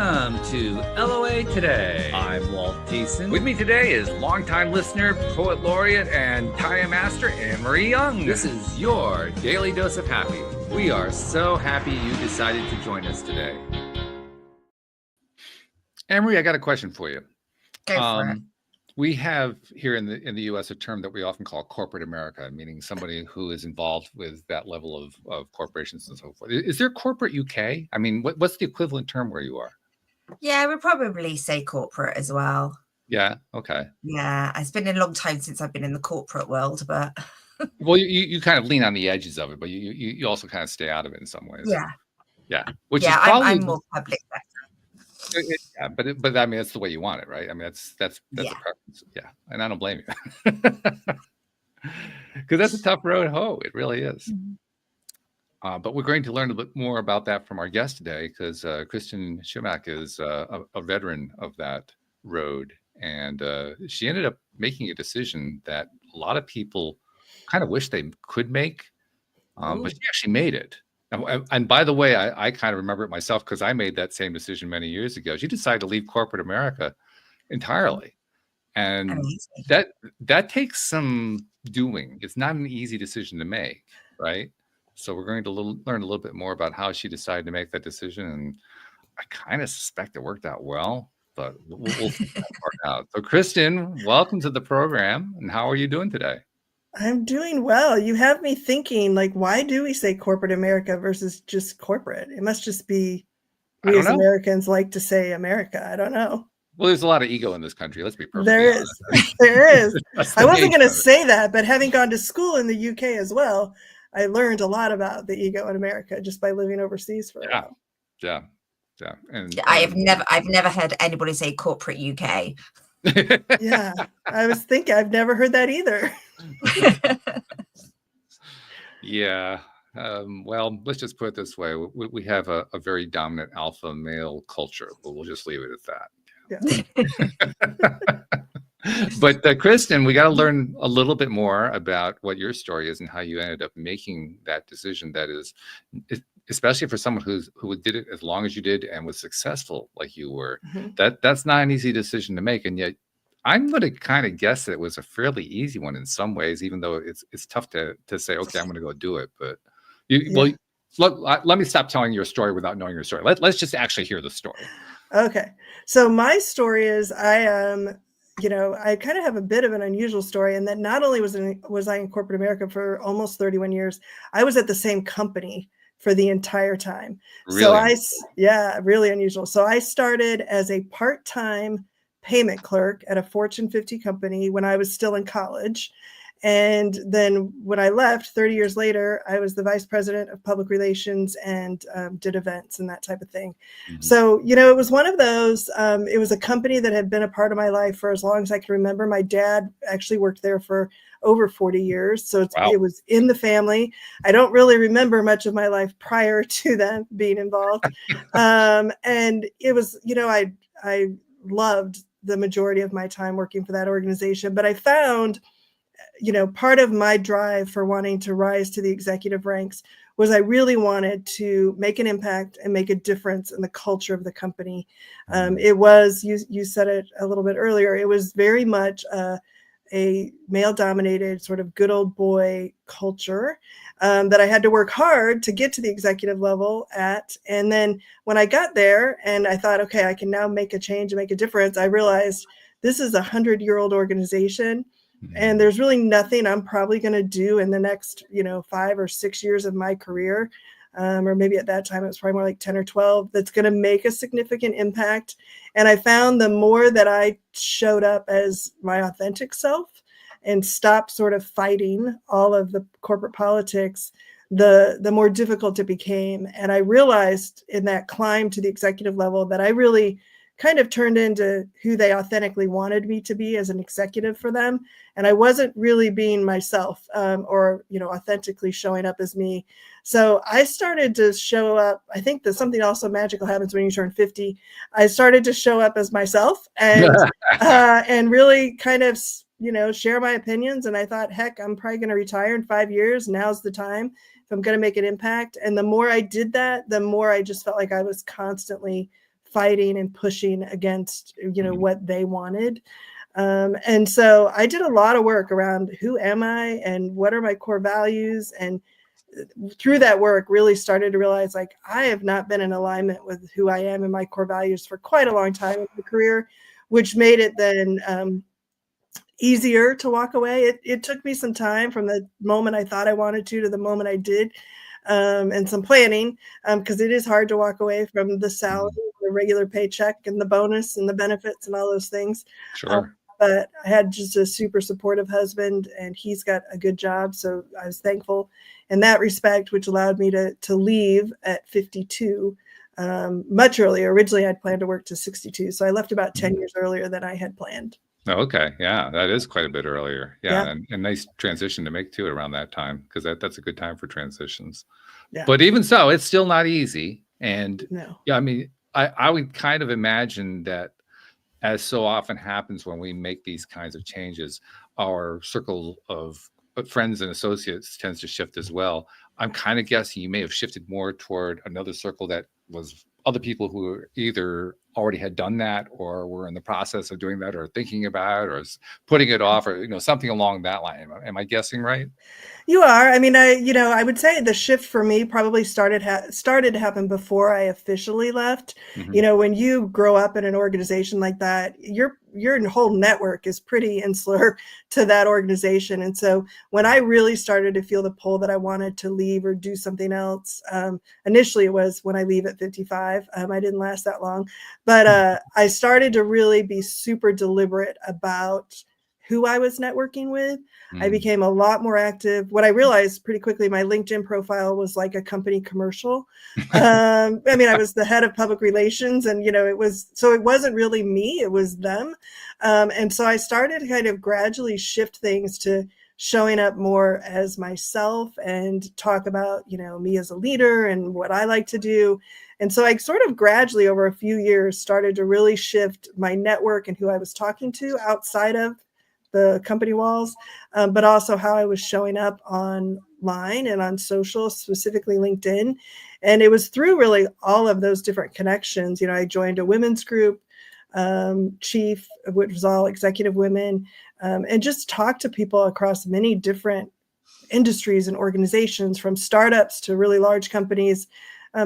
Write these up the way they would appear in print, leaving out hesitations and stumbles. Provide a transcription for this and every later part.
Welcome to LOA Today. I'm Walt Thiessen. With me today is longtime listener, poet laureate, and Taya master Anne-Marie Young. This is your daily dose of happy. We are so happy you decided to join us today. Anne-Marie, I got a question for you. Go for it. We have here in the U.S. a term that we often call corporate America, meaning somebody who is involved with that level of corporations and so forth. Is there corporate UK? I mean, what's the equivalent term where you are? Yeah, we'd probably say corporate as well. Yeah. Okay. Yeah, it's been a long time since I've been in the corporate world, but well, you kind of lean on the edges of it, but you also kind of stay out of it in some ways. Yeah. Yeah. Which is probably I'm more public sector. Yeah, but I mean, that's the way you want it, right? I mean, that's a preference. Yeah, and I don't blame you, because that's a tough road. It really is. Mm-hmm. But we're going to learn a bit more about that from our guest today, because Kristen Chimack is a veteran of that road, and she ended up making a decision that a lot of people kind of wish they could make, but she actually made it. And by the way, I kind of remember it myself because I made that same decision many years ago. She decided to leave corporate America entirely. And that takes some doing. It's not an easy decision to make, right? So we're going to learn a little bit more about how she decided to make that decision. And I kind of suspect it worked out well, but we'll figure that part out. So Kristen, welcome to the program. And how are you doing today? I'm doing well. You have me thinking, like, why do we say corporate America versus just corporate? It must just be we as Americans like to say America. I don't know. Well, there's a lot of ego in this country. Let's be perfectly honest. There is. I wasn't going to say that, but having gone to school in the UK as well, I learned a lot about the ego in America just by living overseas for a while. Yeah. And I've never heard anybody say corporate UK. Yeah, I was thinking I've never heard that either. Yeah. Well, let's just put it this way. We have a very dominant alpha male culture, but we'll just leave it at that. Yeah. But Kristen, we got to learn a little bit more about what your story is and how you ended up making that decision. That is, especially for someone who did it as long as you did and was successful like you were. Mm-hmm. That's not an easy decision to make, and yet I'm going to kind of guess that it was a fairly easy one in some ways, even though it's tough to say, okay, I'm going to go do it. But let me stop telling your story without knowing your story. Let's just actually hear the story. Okay, so my story is I kind of have a bit of an unusual story, and that not only was I in corporate America for almost 31 years, I was at the same company for the entire time. Really? So really unusual. So I started as a part-time payment clerk at a Fortune 50 company when I was still in college. And then when I left 30 years later, I was the vice president of public relations and did events and that type of thing. Mm-hmm. So, it was one of those, it was a company that had been a part of my life for as long as I can remember. My dad actually worked there for over 40 years. So It was in the family. I don't really remember much of my life prior to them being involved. And it was, I loved the majority of my time working for that organization, but I found part of my drive for wanting to rise to the executive ranks was I really wanted to make an impact and make a difference in the culture of the company. It was, you said it a little bit earlier, it was very much a male-dominated sort of good old boy culture that I had to work hard to get to the executive level at. And then when I got there and I thought, okay, I can now make a change and make a difference, I realized this is a 100-year-old organization. And there's really nothing I'm probably going to do in the next, 5 or 6 years of my career, or maybe at that time it was probably more like 10 or 12, that's going to make a significant impact. And I found the more that I showed up as my authentic self and stopped sort of fighting all of the corporate politics, the more difficult it became. And I realized in that climb to the executive level that I really kind of turned into who they authentically wanted me to be as an executive for them. And I wasn't really being myself or authentically showing up as me. So I started to show up. I think that something also magical happens when you turn 50. I started to show up as myself and really kind of, share my opinions. And I thought, heck, I'm probably going to retire in 5 years. Now's the time if I'm going to make an impact. And the more I did that, the more I just felt like I was constantly fighting and pushing against, what they wanted. And so I did a lot of work around who am I and what are my core values. And through that work, really started to realize like I have not been in alignment with who I am and my core values for quite a long time in my career, which made it then easier to walk away. It took me some time from the moment I thought I wanted to the moment I did, and some planning, because it is hard to walk away from the salary, the regular paycheck, and the bonus and the benefits and all those things. Sure. But I had just a super supportive husband, and he's got a good job, so I was thankful in that respect, which allowed me to leave at 52. Much earlier. Originally, I'd planned to work to 62, so I left about 10 years earlier than I had planned. Oh, okay. Yeah, that is quite a bit earlier. Yeah. Yeah. And nice transition to make too around that time, because that's a good time for transitions. Yeah. But even so, it's still not easy. And No. yeah, I mean, I would kind of imagine that, as so often happens when we make these kinds of changes, our circle of friends and associates tends to shift as well. I'm kind of guessing you may have shifted more toward another circle that was other people who either already had done that or were in the process of doing that or thinking about or putting it off or something along that line. Am I guessing right? You are. I mean, I would say the shift for me probably started to happen before I officially left. Mhm. When you grow up in an organization like that, your whole network is pretty insular to that organization. And so when I really started to feel the pull that I wanted to leave or do something else, initially it was when I leave at 55. I didn't last that long, but I started to really be super deliberate about who I was networking with. I became a lot more active. What I realized pretty quickly, my LinkedIn profile was like a company commercial. I mean, I was the head of public relations, and it wasn't really me, it was them. And so I started to kind of gradually shift things to showing up more as myself and talk about, me as a leader and what I like to do. And so I sort of gradually over a few years started to really shift my network and who I was talking to outside of the company walls, but also how I was showing up online and on social, specifically LinkedIn. And it was through really all of those different connections. I joined a women's group, Chief, which was all executive women, and just talked to people across many different industries and organizations, from startups to really large companies.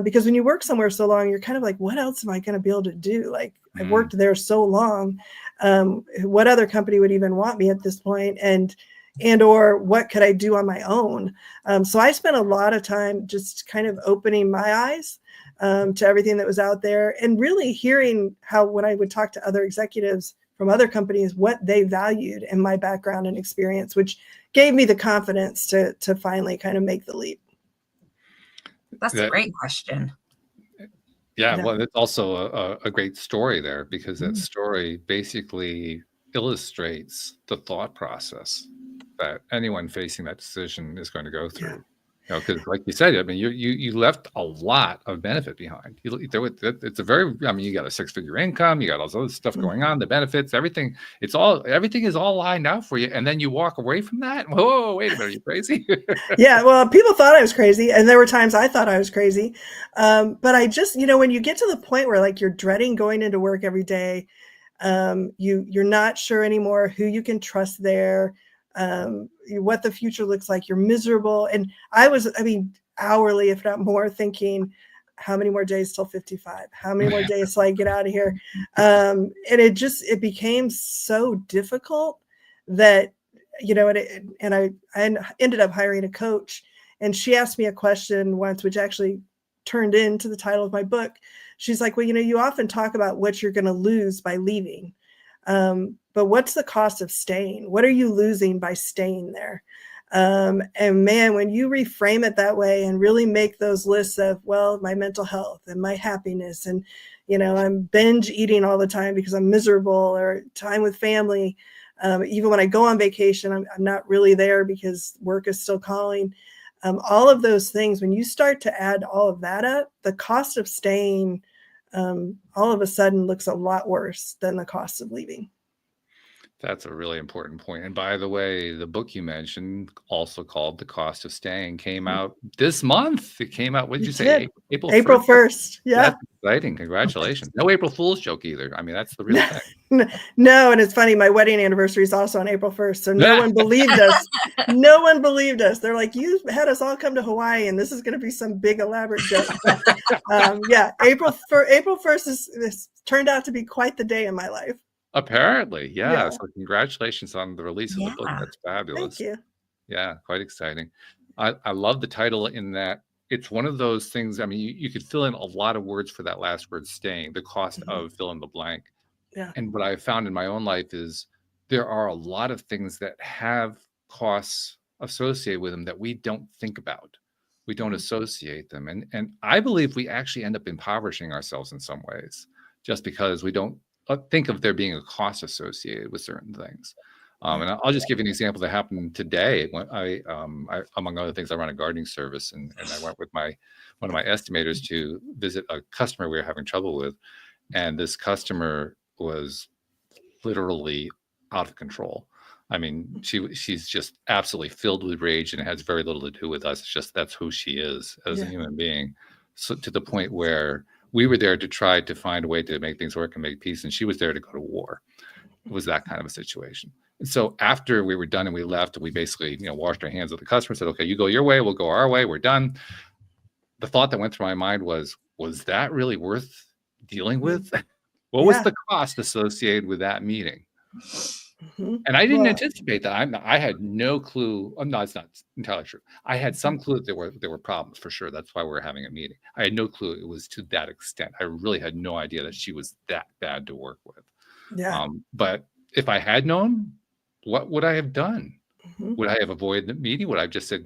Because when you work somewhere so long, you're kind of like, what else am I going to be able to do? Like, I've worked there so long. What other company would even want me at this point? And or what could I do on my own? So I spent a lot of time just kind of opening my eyes to everything that was out there, and really hearing how, when I would talk to other executives from other companies, what they valued in my background and experience, which gave me the confidence to finally kind of make the leap. That's a great question. Yeah, well, it's also a great story there, because that story basically illustrates the thought process that anyone facing that decision is going to go through. Because like you said, I mean, you left a lot of benefit behind. It's a very, I mean, you got a 6-figure income, you got all this other stuff going on, the benefits, everything. Everything is all lined out for you, and then you walk away from that. Whoa, wait a minute, are you crazy? Yeah, well, people thought I was crazy, and there were times I thought I was crazy. But I just, when you get to the point where like you're dreading going into work every day, you're not sure anymore who you can trust there. What the future looks like, you're miserable. And I mean, hourly, if not more, thinking, how many more days till 55? How many more days till I get out of here? And it became so difficult that, and I ended up hiring a coach, and she asked me a question once, which actually turned into the title of my book. She's like, well, you often talk about what you're going to lose by leaving. But what's the cost of staying? What are you losing by staying there? And man, when you reframe it that way and really make those lists of, well, my mental health and my happiness, and, I'm binge eating all the time because I'm miserable, or time with family. Even when I go on vacation, I'm not really there because work is still calling. All of those things, when you start to add all of that up, the cost of staying all of a sudden looks a lot worse than the cost of leaving. That's a really important point. And by the way, the book you mentioned, also called The Cost of Staying, came out this month. It came out, what did you say? April 1st? April 1st. Yeah. That's exciting. Congratulations. No April Fool's joke either. I mean, that's the real thing. No, and it's funny. My wedding anniversary is also on April 1st. So no one believed us. No one believed us. They're like, you had us all come to Hawaii and this is going to be some big elaborate joke. But, yeah, April 1st is turned out to be quite the day in my life. Apparently, yeah. So congratulations on the release of the book. That's fabulous. Thank you. Yeah, quite exciting. I love the title in that it's one of those things. I mean, you could fill in a lot of words for that last word, staying, the cost of fill in the blank. Yeah. And what I found in my own life is there are a lot of things that have costs associated with them that we don't think about. We don't associate them. And I believe we actually end up impoverishing ourselves in some ways just because we don't think of there being a cost associated with certain things. And I'll just give you an example that happened today. When I among other things, I run a gardening service, and I went with one of my estimators to visit a customer we were having trouble with, and this customer was literally out of control. I mean, she's just absolutely filled with rage, and it has very little to do with us. It's just that's who she is as a human being. So to the point where we were there to try to find a way to make things work and make peace, and she was there to go to war. It was that kind of a situation. And so after we were done and we left, we basically, washed our hands of the customer, said, okay, you go your way, we'll go our way, we're done. The thought that went through my mind was that really worth dealing with? What was the cost associated with that meeting? And I didn't anticipate that. I had no clue. No, it's not entirely true. I had some clue that there were problems for sure. That's why we were having a meeting. I had no clue it was to that extent. I really had no idea that she was that bad to work with. Yeah. But if I had known, what would I have done? Would I have avoided the meeting? Would I have just said,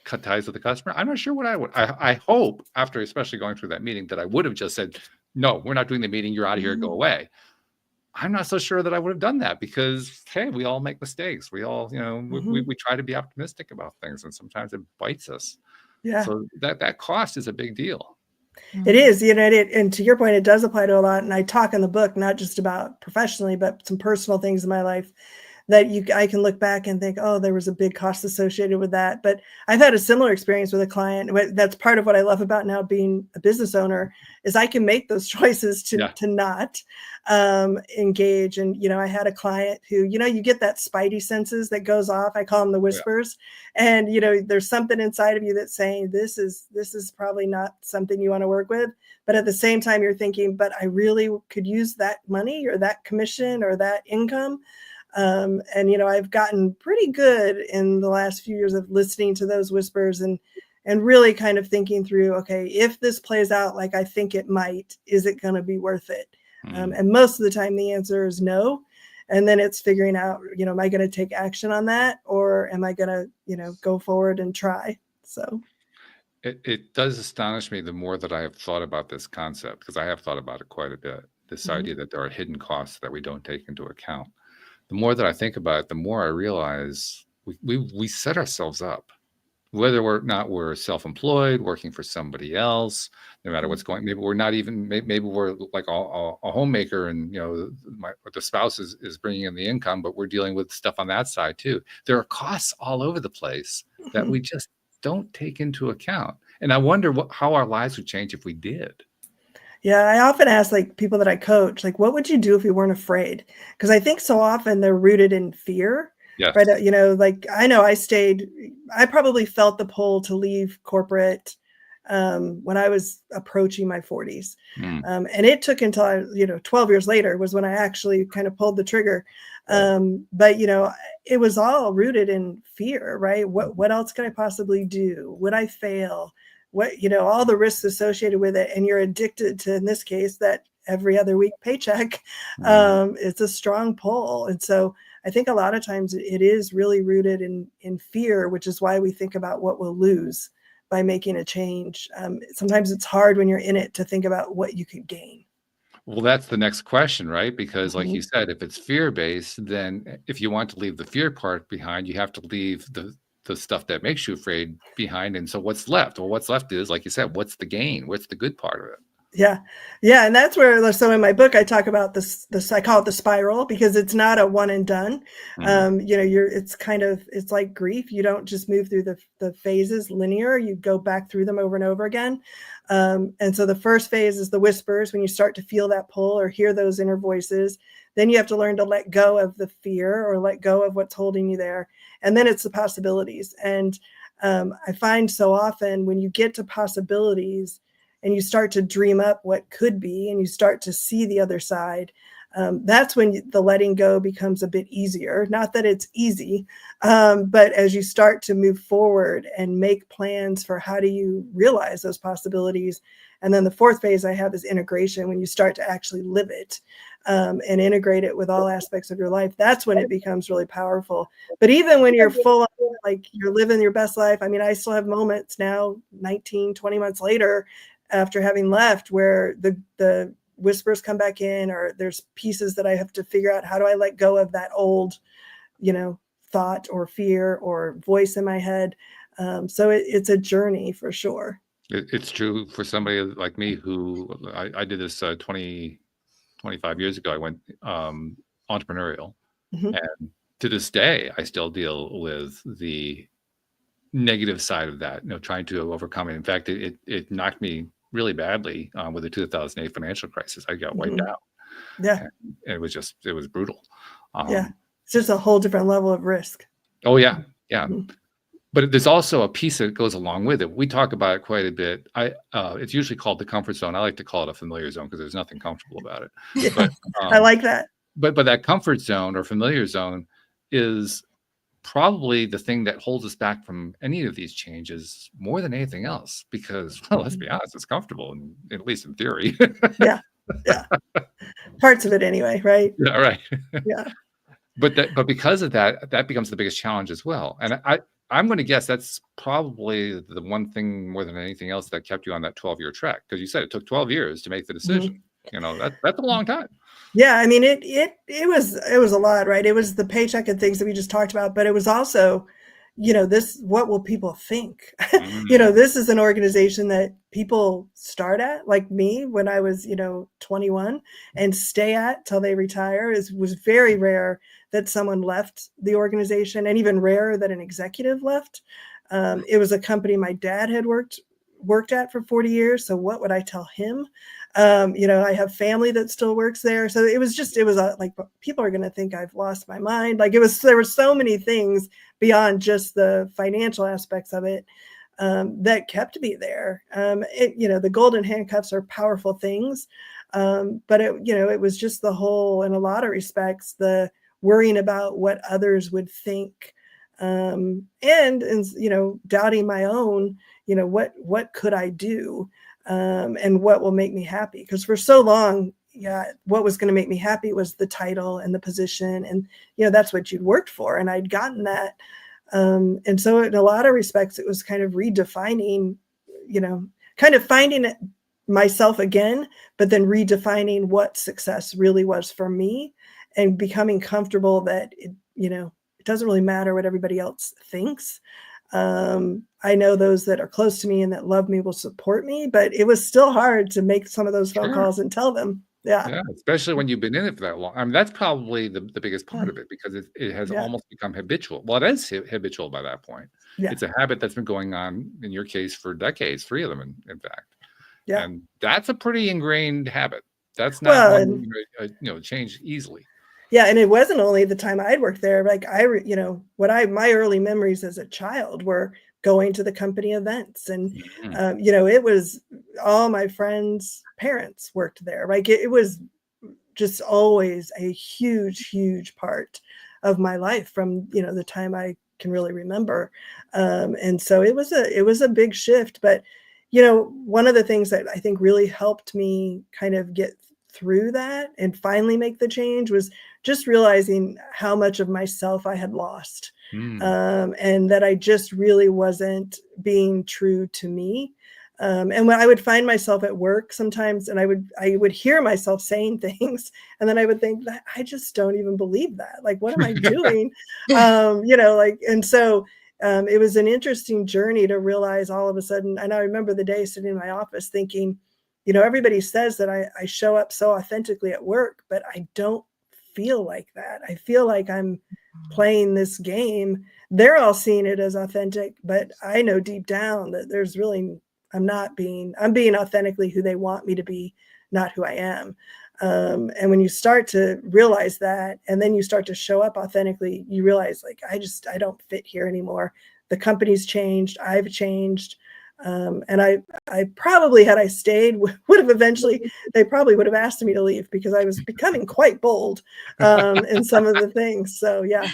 cut ties with the customer? I'm not sure what I would. I hope after especially going through that meeting that I would have just said, no, we're not doing the meeting. You're out of here. Go away. I'm not so sure that I would have done that because, hey, we all make mistakes. We all, we try to be optimistic about things, and sometimes it bites us. Yeah. So that cost is a big deal. It is, and to your point, it does apply to a lot. And I talk in the book, not just about professionally, but some personal things in my life that I can look back and think, oh, there was a big cost associated with that. But I've had a similar experience with a client. That's part of what I love about now being a business owner is I can make those choices to not engage. And, I had a client who, you get that spidey senses that goes off. I call them the whispers. And, there's something inside of you that's saying, this is probably not something you want to work with. But at the same time, you're thinking, but I really could use that money or that commission or that income. And, I've gotten pretty good in the last few years of listening to those whispers and really kind of thinking through, okay, if this plays out like I think it might, is it going to be worth it? And most of the time the answer is no. And then it's figuring out, am I going to take action on that or am I going to, go forward and try? So it does astonish me the more that I have thought about this concept, because I have thought about it quite a bit, this idea that there are hidden costs that we don't take into account. The more that I think about it, the more I realize we set ourselves up, whether we're self-employed, working for somebody else, no matter what's going. Maybe we're not even. Maybe we're like a homemaker, and the spouse is bringing in the income, but we're dealing with stuff on that side too. There are costs all over the place that we just don't take into account, and I wonder how our lives would change if we did. Yeah, I often ask people that I coach, what would you do if you weren't afraid? Because I think so often they're rooted in fear. Yes. Right. I know I probably felt the pull to leave corporate when I was approaching my 40s. And it took until 12 years later was when I actually kind of pulled the trigger. But it was all rooted in fear, right? What else could I possibly do? Would I fail? All the risks associated with it. And you're addicted to, in this case, that every other week paycheck. It's a strong pull. And so I think a lot of times it is really rooted in fear, which is why we think about what we'll lose by making a change. Sometimes it's hard when you're in it to think about what you could gain. Well, that's the next question, right? Because like you said, if it's fear-based, then if you want to leave the fear part behind, you have to leave the stuff that makes you afraid behind. And so what's left? Well, what's left is, like you said, what's the gain? What's the good part of it? Yeah. Yeah. And that's where, so in my book, I talk about this, I call it the spiral, because it's not a one and done. You know, it's like grief. You don't just move through the phases linear, you go back through them over and over again. And so the first phase is the whispers, when you start to feel that pull or hear those inner voices. Then you have to learn to let go of the fear or let go of what's holding you there. And then it's the possibilities. And I find so often when you get to possibilities, and you start to dream up what could be, and you start to see the other side, that's when the letting go becomes a bit easier. Not that it's easy, but as you start to move forward and make plans for how do you realize those possibilities. And then the fourth phase I have is integration, when you start to actually live it and integrate it with all aspects of your life. That's when it becomes really powerful. But even when you're full on, like you're living your best life, I mean, I still have moments now, 19, 20 months later, after having left, where the whispers come back in, or there's pieces that I have to figure out, how do I let go of that old, you know, thought or fear or voice in my head. So it's a journey for sure. It's true for somebody like me who I did this 25 years ago. I went entrepreneurial, and to this day, I still deal with the negative side of that, you know, trying to overcome it. In fact, it knocked me really badly with the 2008 financial crisis. I got wiped out. Yeah. And it was brutal. Yeah. It's just a whole different level of risk. Oh yeah. Yeah. But there's also a piece that goes along with it. We talk about it quite a bit. It's usually called the comfort zone. I like to call it a familiar zone because there's nothing comfortable about it. Yeah, but, I like that. But that comfort zone or familiar zone is probably the thing that holds us back from any of these changes more than anything else, because, well, let's be honest, it's comfortable, at least in theory. Yeah. Parts of it anyway, right? Yeah, right. Yeah. But because of that becomes the biggest challenge as well. And I'm going to guess that's probably the one thing more than anything else that kept you on that 12-year track, because you said it took 12 years to make the decision. You know, that's a long time. Yeah, I mean, it was a lot, right? It was the paycheck and things that we just talked about, but it was also, you know, what will people think? You know, this is an organization that people start at, like me, when I was, 21, and stay at till they retire. Was very rare that someone left the organization, and even rarer that an executive left. It was a company my dad had worked at for 40 years. So what would I tell him? I have family that still works there. So it was like, people are going to think I've lost my mind. Like there were so many things beyond just the financial aspects of it that kept me there. The golden handcuffs are powerful things. But it was just the whole, in a lot of respects, the worrying about what others would think. And doubting my own, what could I do? And what will make me happy? Because for so long, what was going to make me happy was the title and the position, and that's what you'd worked for, and I'd gotten that. And so in a lot of respects, it was kind of redefining, kind of finding it myself again, but then redefining what success really was for me, and becoming comfortable that it doesn't really matter what everybody else thinks. I know those that are close to me and that love me will support me, but it was still hard to make some of those phone calls and tell them. Yeah, especially when you've been in it for that long. I mean, that's probably the biggest part of it, because it has almost become habitual. Well, it is habitual by that point. Yeah. It's a habit that's been going on, in your case, for decades, 3 of them, in fact. Yeah. And that's a pretty ingrained habit. That's not change easily. Yeah, and it wasn't only the time I'd worked there. Like my early memories as a child were going to the company events, and it was all my friends' parents worked there. Like it was just always a huge part of my life from the time I can really remember. And so it was a big shift. But one of the things that I think really helped me kind of get through that and finally make the change was just realizing how much of myself I had lost, and that I just really wasn't being true to me. And when I would find myself at work sometimes, and I would hear myself saying things, and then I would think that I just don't even believe that. Like, what am I doing? And so it was an interesting journey to realize all of a sudden. And I remember the day sitting in my office thinking, everybody says that I show up so authentically at work, but I don't feel like that. I feel like I'm playing this game. They're all seeing it as authentic, but I know deep down that there's really, I'm being authentically who they want me to be, not who I am. And when you start to realize that, and then you start to show up authentically, you realize like, I don't fit here anymore. The company's changed. I've changed. And I probably, had I stayed, would have eventually, they probably would have asked me to leave because I was becoming quite bold in some of the things. So, yeah.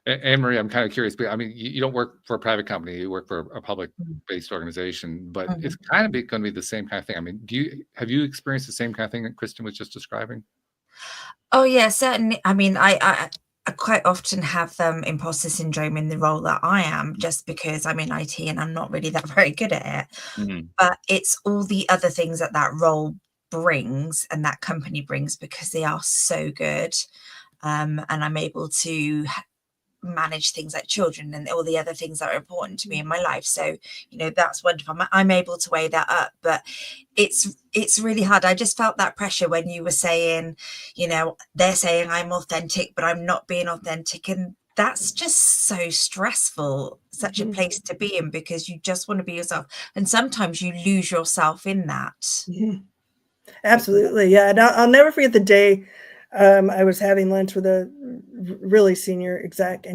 Anne Marie, I'm kind of curious, but I mean, you don't work for a private company, you work for a public-based organization, but it's kind of going to be the same kind of thing. I mean, have you experienced the same kind of thing that Kristen was just describing? Oh yeah, certainly. I mean, I quite often have imposter syndrome in the role that I am, just because I'm in IT and I'm not really that very good at it. But it's all the other things that role brings and that company brings, because they are so good. And I'm able to manage things like children and all the other things that are important to me in my life. So, that's wonderful. I'm able to weigh that up, but it's really hard. I just felt that pressure when you were saying, they're saying I'm authentic, but I'm not being authentic. And that's just so stressful, such a place to be in, because you just want to be yourself. And sometimes you lose yourself in that. Absolutely. Yeah. And I'll never forget the day I was having lunch with a really senior exec,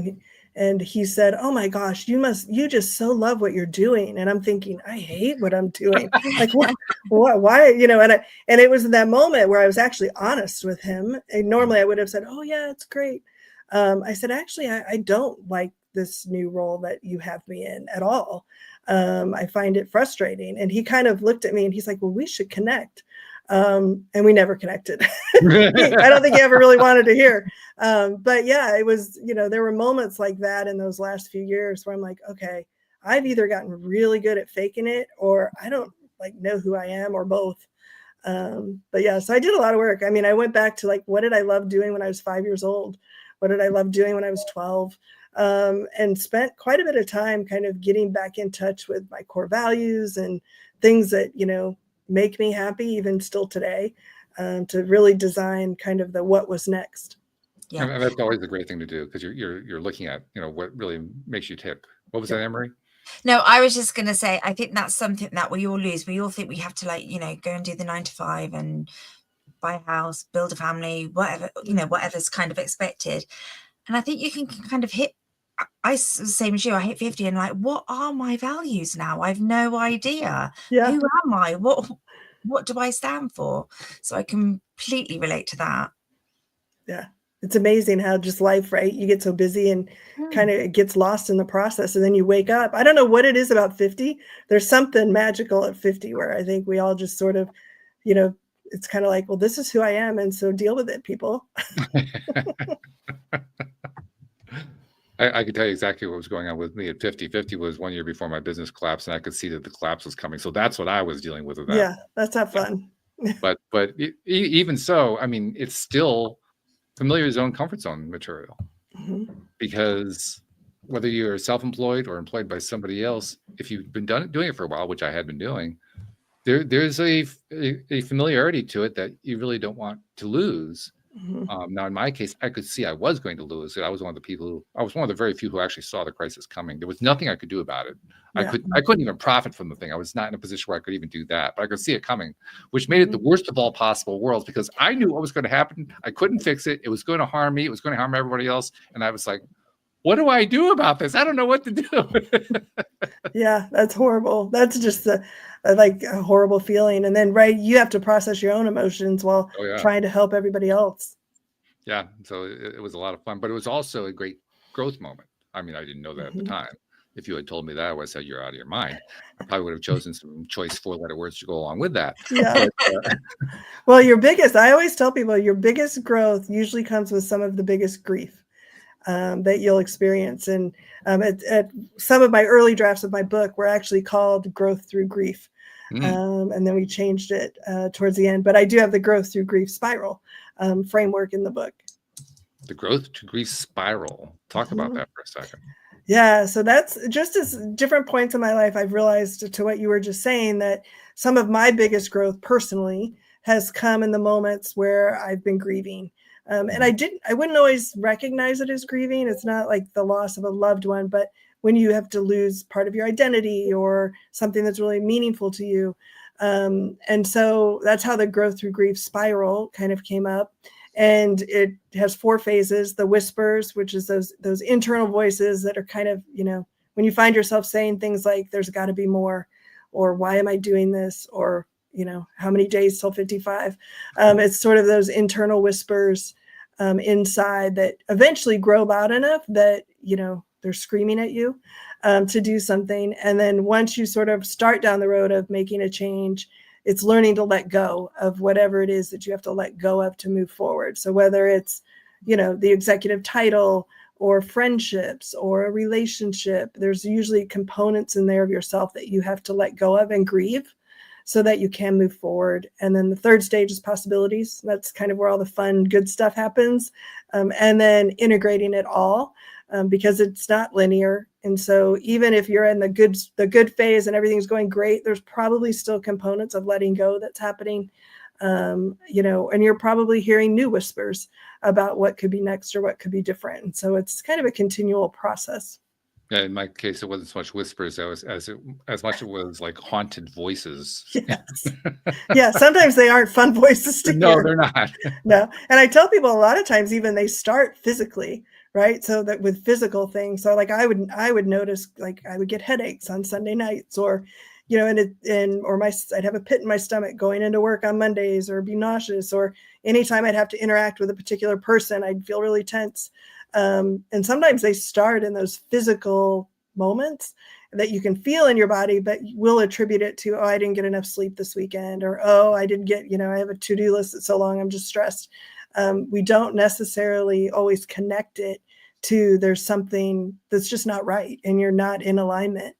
and he said, "Oh my gosh, you just so love what you're doing." And I'm thinking, I hate what I'm doing. Like, what, why, and it was in that moment where I was actually honest with him. And normally I would have said, "Oh yeah, it's great." I said, actually, I don't like this new role that you have me in at all. I find it frustrating. And he kind of looked at me and he's like, "Well, we should connect." And we never connected. I don't think he ever really wanted to hear. But yeah, it was, there were moments like that in those last few years where I'm like, okay, I've either gotten really good at faking it, or I don't know who I am, or both. But yeah, so I did a lot of work. I mean, I went back to what did I love doing when I was 5 years old? What did I love doing when I was 12? And spent quite a bit of time kind of getting back in touch with my core values and things that, make me happy even still today, to really design kind of the what was next. Yeah, and that's always a great thing to do, because you're looking at what really makes you tick. What was that, Anne Marie? No, I was just going to say, I think that's something that we all lose. We all think we have to go and do the 9 to 5 and buy a house, build a family, whatever, whatever's kind of expected. And I think you can kind of hit, same as you, I hit 50 and what are my values now? I've no idea. Yeah. Who am I? What do I stand for? So I completely relate to that. Yeah. It's amazing how just life, right? You get so busy and kind of gets lost in the process, and then you wake up. I don't know what it is about 50. There's something magical at 50 where I think we all just sort of, it's kind of like, well, this is who I am. And so deal with it, people. I could tell you exactly what was going on with me at 50. 50 was 1 year before my business collapsed, and I could see that the collapse was coming. So that's what I was dealing with. Yeah, that's not fun. But even so, I mean, it's still familiar zone, comfort zone material. Because whether you're self-employed or employed by somebody else, if you've been doing it for a while, which I had been doing, there's a familiarity to it that you really don't want to lose. Now, in my case, I could see I was going to lose it. I was one of the very few who actually saw the crisis coming. There was nothing I could do about it. Yeah. I couldn't even profit from the thing. I was not in a position where I could even do that, but I could see it coming, which made it the worst of all possible worlds, because I knew what was going to happen. I couldn't fix it. It was going to harm me. It was going to harm everybody else. And I was like, what do I do about this? I don't know what to do. Yeah, that's horrible. That's just a horrible feeling. And then, right, you have to process your own emotions while trying to help everybody else. Yeah, so it was a lot of fun, but it was also a great growth moment. I mean, I didn't know that at the time. If you had told me that, I would have said, you're out of your mind. I probably would have chosen some choice 4-letter words to go along with that. Yeah. But, well, I always tell people, your biggest growth usually comes with some of the biggest grief that you'll experience. And at some of my early drafts of my book were actually called Growth Through Grief. And then we changed it towards the end. But I do have the Growth Through Grief spiral framework in the book. The Growth to Grief spiral. Talk about that for a second. Yeah, so that's just as different points in my life. I've realized, to what you were just saying, that some of my biggest growth personally has come in the moments where I've been grieving. And I wouldn't always recognize it as grieving. It's not like the loss of a loved one, but when you have to lose part of your identity or something that's really meaningful to you. And so that's how the growth through grief spiral kind of came up. And it has 4 phases: the whispers, which is those internal voices that are kind of, when you find yourself saying things like, there's got to be more, or why am I doing this? Or, how many days till 55? It's sort of those internal whispers inside that eventually grow loud enough that, they're screaming at you to do something. And then once you sort of start down the road of making a change, it's learning to let go of whatever it is that you have to let go of to move forward. So whether it's, the executive title or friendships or a relationship, there's usually components in there of yourself that you have to let go of and grieve so that you can move forward. And then the third stage is possibilities. That's kind of where all the fun, good stuff happens. And then integrating it all. Because it's not linear. And so even if you're in the good phase and everything's going great, there's probably still components of letting go that's happening, and you're probably hearing new whispers about what could be next or what could be different. And so it's kind of a continual process. Yeah, in my case, it wasn't so much whispers as much it was like haunted voices. Yes. Yeah, sometimes they aren't fun voices to hear. No, they're not. No. And I tell people a lot of times, even they start physically, right? So that with physical things. So like I would notice, like I would get headaches on Sunday nights, or, I'd have a pit in my stomach going into work on Mondays, or be nauseous, or anytime I'd have to interact with a particular person, I'd feel really tense. And sometimes they start in those physical moments that you can feel in your body, but we'll attribute it to, I didn't get enough sleep this weekend, or, I didn't get, I have a to-do list that's so long, I'm just stressed. We don't necessarily always connect it to there's something that's just not right and you're not in alignment.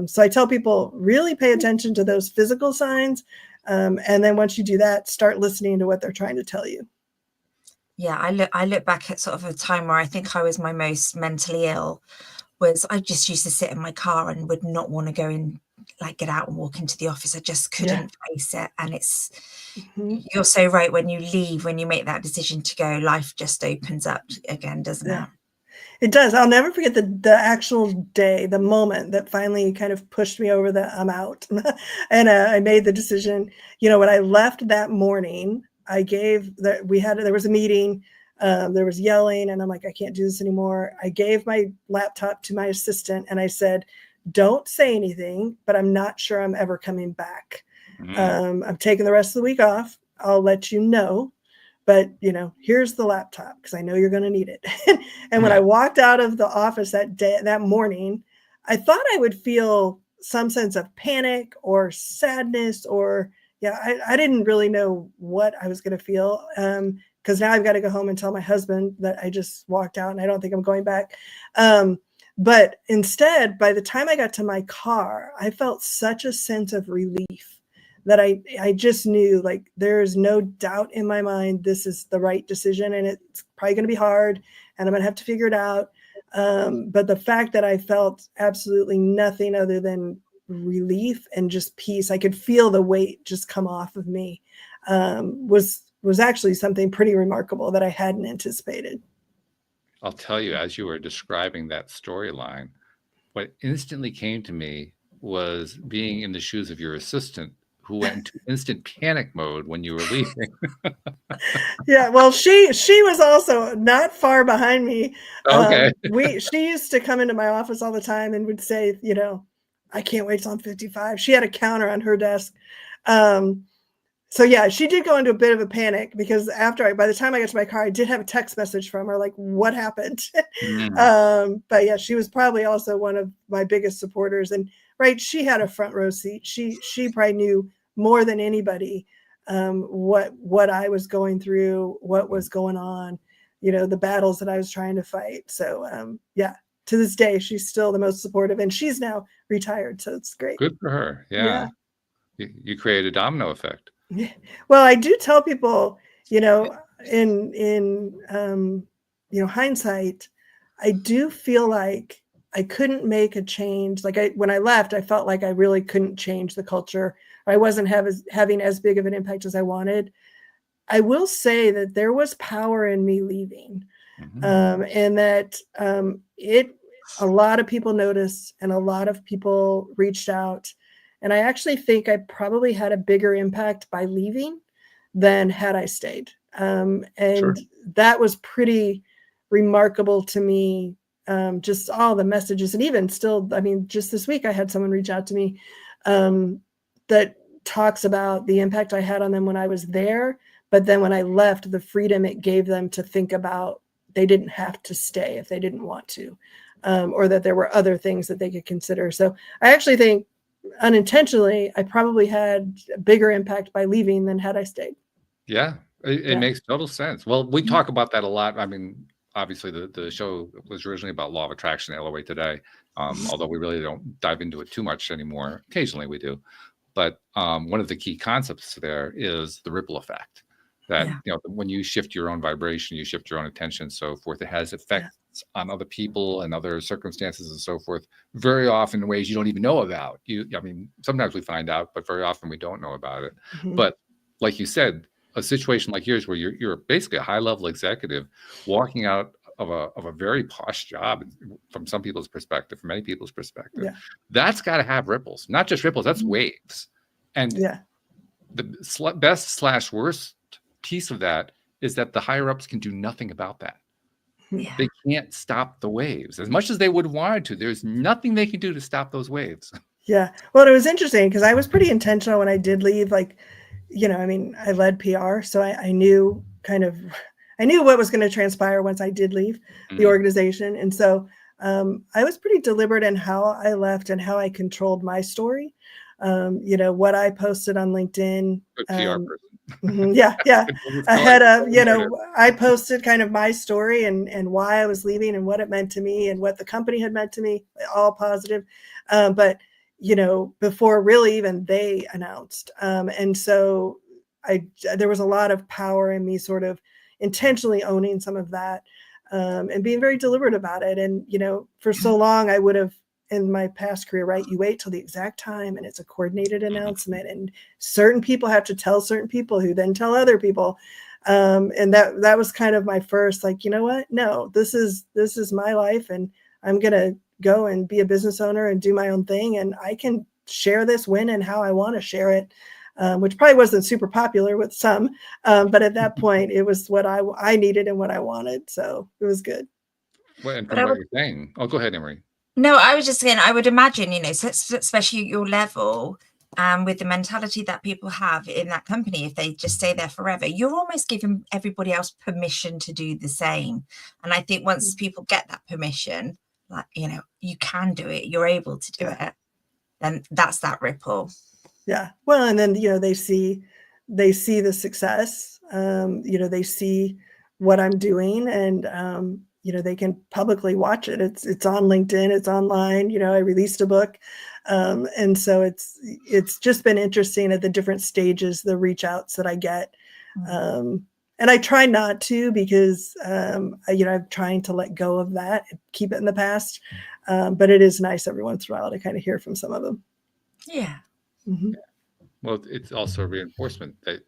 So I tell people, really pay attention to those physical signs. And then once you do that, start listening to what they're trying to tell you. Yeah, I look back at sort of a time where I think I was my most mentally ill, was I just used to sit in my car and would not want to go in, like get out and walk into the office. I just couldn't face it. And it's, you're so right. When you leave, when you make that decision to go, life just opens up again, doesn't it? It does. I'll never forget the actual day, the moment that finally kind of pushed me over the I'm out. And I made the decision, when I left that morning, there was a meeting, there was yelling, and I'm like, I can't do this anymore. I gave my laptop to my assistant and I said, don't say anything, but I'm not sure I'm ever coming back. I'm taking the rest of the week off. I'll let you know. But, here's the laptop because I know you're going to need it. And when I walked out of the office that morning, I thought I would feel some sense of panic or sadness, or, I didn't really know what I was going to feel, because now I've got to go home and tell my husband that I just walked out and I don't think I'm going back. But instead, by the time I got to my car, I felt such a sense of relief that I just knew, like, there's no doubt in my mind, this is the right decision, and it's probably going to be hard and I'm going to have to figure it out. But the fact that I felt absolutely nothing other than relief and just peace, I could feel the weight just come off of me, was actually something pretty remarkable that I hadn't anticipated. I'll tell you, as you were describing that storyline, what instantly came to me was being in the shoes of your assistant, who went into instant panic mode when you were leaving. Yeah, well, she was also not far behind me. Okay. She used to come into my office all the time and would say, I can't wait till I'm 55. She had a counter on her desk. So yeah, she did go into a bit of a panic because by the time I got to my car, I did have a text message from her, like, what happened? But yeah, she was probably also one of my biggest supporters. And right, she had a front row seat. She probably knew more than anybody what I was going through, what was going on, the battles that I was trying to fight. So to this day, she's still the most supportive, and she's now retired. So it's great. Good for her. Yeah. You create a domino effect. Well, I do tell people, in hindsight, I do feel like I couldn't make a change. Like when I left, I felt like I really couldn't change the culture or I wasn't having as big of an impact as I wanted, I will say that there was power in me leaving, and that a lot of people noticed and a lot of people reached out. And I actually think I probably had a bigger impact by leaving than had I stayed. And that was pretty remarkable to me. Just all the messages, and even still, I mean, just this week I had someone reach out to me that talks about the impact I had on them when I was there, but then when I left, the freedom it gave them to think about they didn't have to stay if they didn't want to, or that there were other things that they could consider. So I actually think unintentionally, I probably had a bigger impact by leaving than had I stayed. Yeah, it makes total sense. Well, we talk about that a lot. I mean, obviously the show was originally about law of attraction, LOA Today, although we really don't dive into it too much anymore. Occasionally we do. But one of the key concepts there is the ripple effect, that when you shift your own vibration, you shift your own attention, so forth, it has effects on other people and other circumstances and so forth, very often in ways you don't even know about. I mean, sometimes we find out, but very often we don't know about it. But like you said, a situation like yours where you're basically a high-level executive walking out of a very posh job from some people's perspective, from many people's perspective, that's got to have ripples, not just ripples, that's waves. And the best/worst piece of that is that the higher ups can do nothing about that. They can't stop the waves as much as they would want to. There's nothing they can do to stop those waves. Yeah. Well, it was interesting because I was pretty intentional when I did leave. Like, I mean, I led PR, so I knew what was going to transpire once I did leave the organization. And so I was pretty deliberate in how I left and how I controlled my story. What I posted on LinkedIn. Good PR person. Ahead of, I posted kind of my story and why I was leaving and what it meant to me and what the company had meant to me, all positive. But before really even they announced. And so there was a lot of power in me sort of intentionally owning some of that, and being very deliberate about it. And, for so long I would have, in my past career, right, you wait till the exact time and it's a coordinated announcement and certain people have to tell certain people who then tell other people. And that was kind of my first, like, you know what? No, this is my life and I'm going to go and be a business owner and do my own thing. And I can share this when and how I want to share it, which probably wasn't super popular with some. But at that point, it was what I needed and what I wanted. So it was good. Well, and from what you're saying, go ahead, Emery. No, I was just saying, I would imagine, especially at your level, with the mentality that people have in that company, if they just stay there forever, you're almost giving everybody else permission to do the same. And I think once people get that permission, like, you can do it, you're able to do it, then that's that ripple. Yeah. Well, and then, they see the success, they see what I'm doing, and, they can publicly watch it. It's on LinkedIn, it's online, I released a book. And so it's just been interesting at the different stages, the reach outs that I get. And I try not to, because, I'm trying to let go of that, keep it in the past. But it is nice every once in a while to kind of hear from some of them. Yeah. Well, it's also a reinforcement that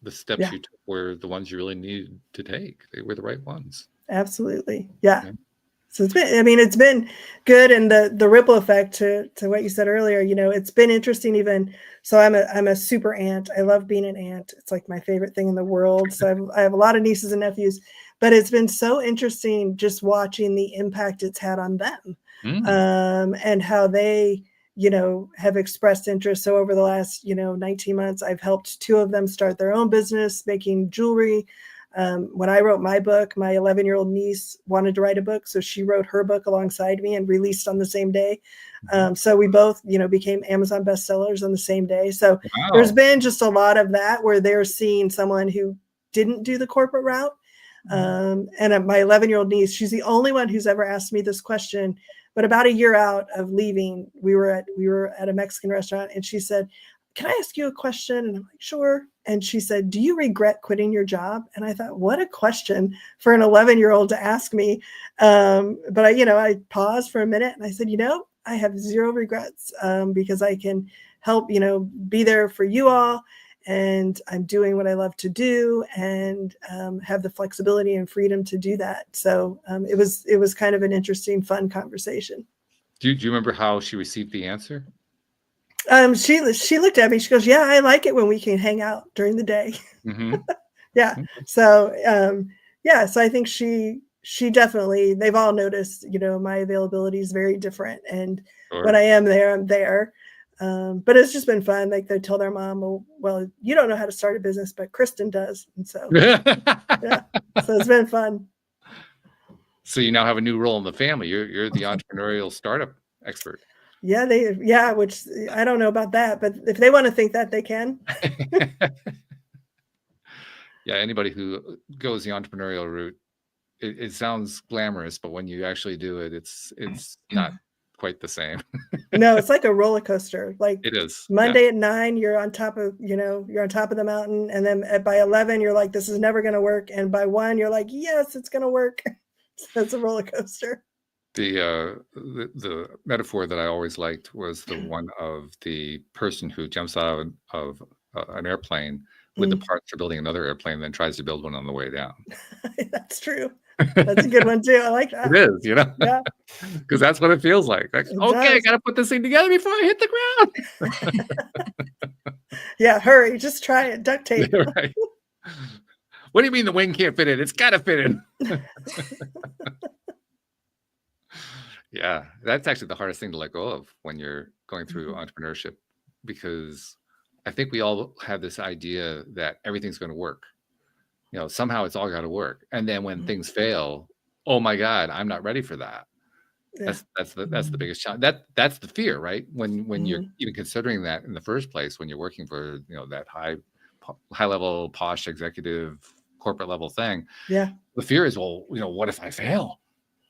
the steps you took were the ones you really needed to take. They were the right ones. Absolutely. Yeah. So it's been good. And the ripple effect to what you said earlier, it's been interesting even. So I'm a super aunt. I love being an aunt. It's like my favorite thing in the world. So I have a lot of nieces and nephews, but it's been so interesting just watching the impact it's had on them, and how they, have expressed interest. So over the last, 19 months, I've helped 2 of them start their own business making jewelry. When I wrote my book, my 11-year-old niece wanted to write a book. So she wrote her book alongside me and released on the same day. So we both, became Amazon bestsellers on the same day. So there's been just a lot of that where they're seeing someone who didn't do the corporate route. And my 11-year-old niece, she's the only one who's ever asked me this question. But about a year out of leaving, we were at a Mexican restaurant, and she said, "Can I ask you a question?" And I'm like, "Sure." And she said, "Do you regret quitting your job?" And I thought, what a question for an 11-year-old to ask me. But I paused for a minute and I said, I have zero regrets because I can help, be there for you all. And I'm doing what I love to do and have the flexibility and freedom to do that. So it was kind of an interesting, fun conversation. Do you remember how she received the answer? She looked at me. She goes, "Yeah, I like it when we can hang out during the day." Mm-hmm. Yeah. So yeah. So I think she definitely. They've all noticed. My availability is very different, and when I am there, I'm there. But it's just been fun. Like they tell their mom, well, you don't know how to start a business, but Kristen does. And so, yeah, so it's been fun. So you now have a new role in the family. You're the entrepreneurial startup expert. Yeah, which I don't know about that, but if they want to think that, they can. Yeah, anybody who goes the entrepreneurial route, it sounds glamorous, but when you actually do it, it's not quite the same. No, it's like a roller coaster. Like it is. Monday at 9, you're on top of the mountain, and then by 11, you're like, this is never going to work, and by 1, you're like, yes, it's going to work. So it's a roller coaster. The metaphor that I always liked was the one of the person who jumps out of an airplane with the parts for building another airplane, and then tries to build one on the way down. That's true. That's a good one too. I like that. It is, Yeah. Because that's what it feels like. Okay, I got to put this thing together before I hit the ground. Yeah, hurry. Just try it. Duct tape. Right. What do you mean the wing can't fit in? It's got to fit in. Yeah, that's actually the hardest thing to let go of when you're going through entrepreneurship, because I think we all have this idea that everything's going to work. Somehow it's all got to work. And then when things fail, oh my God, I'm not ready for that. Yeah. That's the biggest challenge. That's the fear, right? When you're even considering that in the first place, when you're working for that high level posh executive corporate level thing. Yeah. The fear is, well, what if I fail?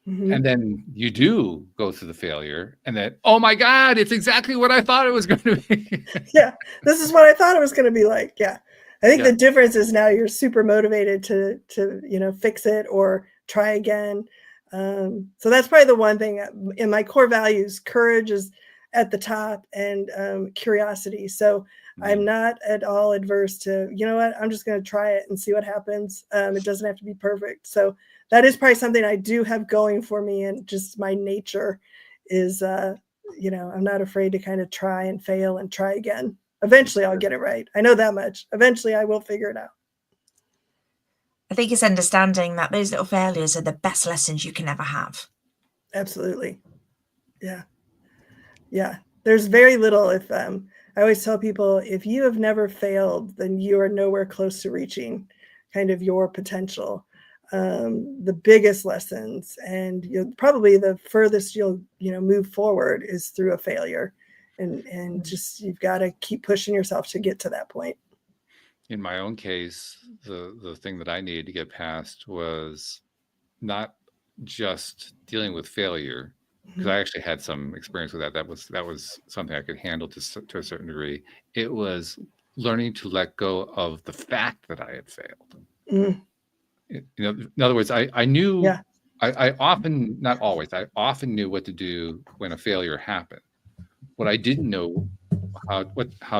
And then you do go through the failure, and then, oh my God, it's exactly what I thought it was going to be. Yeah, this is what I thought it was going to be like. Yeah, I think the difference is now you're super motivated to fix it or try again. So that's probably the one thing in my core values. Courage is at the top, and curiosity. So I'm not at all adverse to, I'm just going to try it and see what happens. It doesn't have to be perfect. So that is probably something I do have going for me, and just my nature is, I'm not afraid to kind of try and fail and try again. Eventually I'll get it right. I know that much. Eventually I will figure it out. I think it's understanding that those little failures are the best lessons you can ever have. Absolutely. Yeah. Yeah. There's very little, I always tell people, if you have never failed, then you are nowhere close to reaching kind of your potential. The biggest lessons, and probably the furthest you'll move forward is through a failure, and just you've got to keep pushing yourself to get to that point. In my own case, the thing that I needed to get past was not just dealing with failure, because I actually had some experience with that. That was something I could handle to a certain degree. It was learning to let go of the fact that I had failed. In other words, I knew, I often, not always, I often knew what to do when a failure happened. What I didn't know how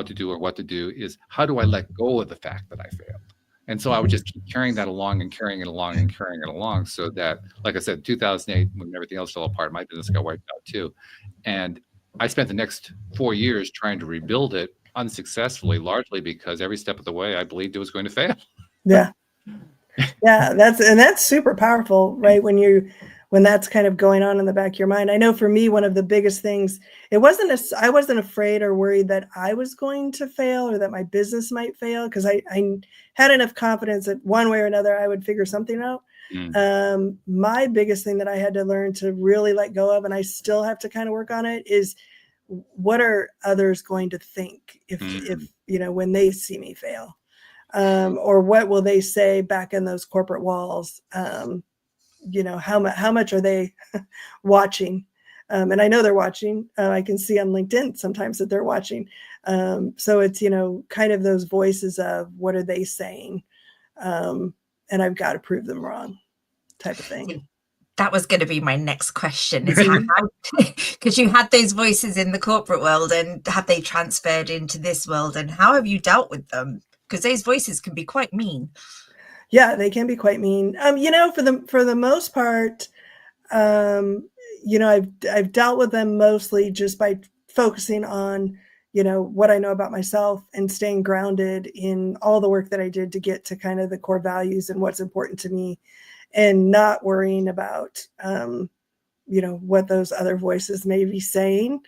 to do or what to do is, how do I let go of the fact that I failed? And so I would just keep carrying that along and carrying it along and carrying it along, so that, like I said, 2008, when everything else fell apart, my business got wiped out too. And I spent the next 4 years trying to rebuild it unsuccessfully, largely because every step of the way I believed it was going to fail. Yeah. Yeah, that's super powerful, right? When that's kind of going on in the back of your mind. I know for me, one of the biggest things, I wasn't afraid or worried that I was going to fail or that my business might fail, because I had enough confidence that one way or another I would figure something out. My biggest thing that I had to learn to really let go of, and I still have to kind of work on it, is what are others going to think if when they see me fail? Or what will they say back in those corporate walls? How much are they watching? And I know they're watching. I can see on LinkedIn sometimes that they're watching. So it's, kind of those voices of, what are they saying? And I've got to prove them wrong, type of thing. That was going to be my next question, is how, because you had those voices in the corporate world, and have they transferred into this world, and how have you dealt with them? Because those voices can be quite mean. Yeah, they can be quite mean. You know, for the most part, you know, I've dealt with them mostly just by focusing on, you know, what I know about myself and staying grounded in all the work that I did to get to kind of the core values and what's important to me, and not worrying about, you know, what those other voices may be saying,